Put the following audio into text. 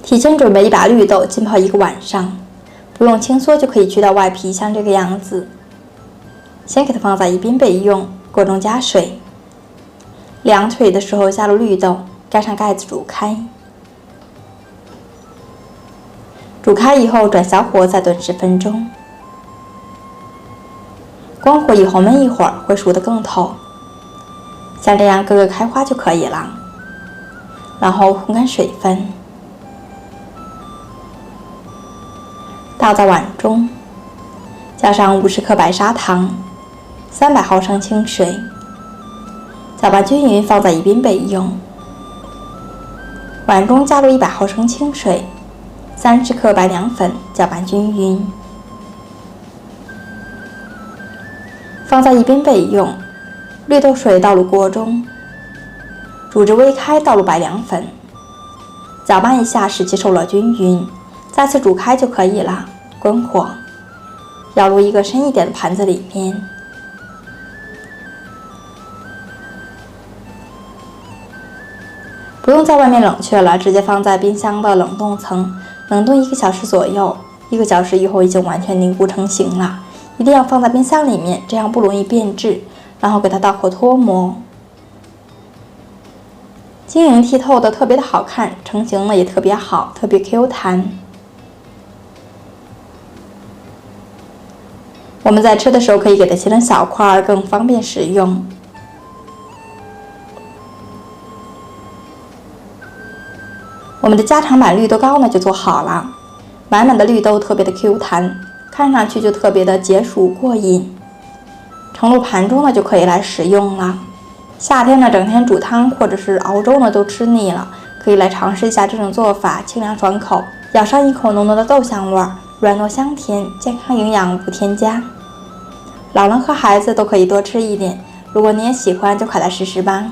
提前准备一把绿豆，浸泡1个晚上，不用清缩就可以去掉外皮，像这个样子。先给它放在一边备用，锅中加水，凉水的时候加入绿豆，盖上盖子煮开。煮开以后转小火再炖10分钟，关火以后焖一会儿，会熟得更透。像这样各个开花就可以了。然后烘干水分，倒在碗中，加上50克白砂糖，300毫升清水，搅拌均匀，放在一边备用。碗中加入100毫升清水，30克白凉粉，搅拌均匀，放在一边备用。绿豆水倒入锅中，煮至微开，倒入白凉粉，搅拌一下，使其受热均匀，再次煮开就可以了。关火，舀入一个深一点的盘子里面。不用在外面冷却了，直接放在冰箱的冷冻层，冷冻1个小时左右。1个小时以后已经完全凝固成型了，一定要放在冰箱里面，这样不容易变质。然后给它倒扣脱模，晶莹剔透的，特别的好看，成型呢也特别好，特别 Q 弹。我们在吃的时候可以给它切成小块，更方便食用。我们的家常版绿豆糕呢就做好了，满满的绿豆特别的 Q 弹，看上去就特别的解暑过瘾。盛入盘中呢就可以来食用了。夏天呢整天煮汤或者是熬粥呢都吃腻了，可以来尝试一下这种做法，清凉爽口，咬上一口浓浓的豆香味，软糯香甜，健康营养不添加。老人和孩子都可以多吃一点，如果你也喜欢就快来试试吧。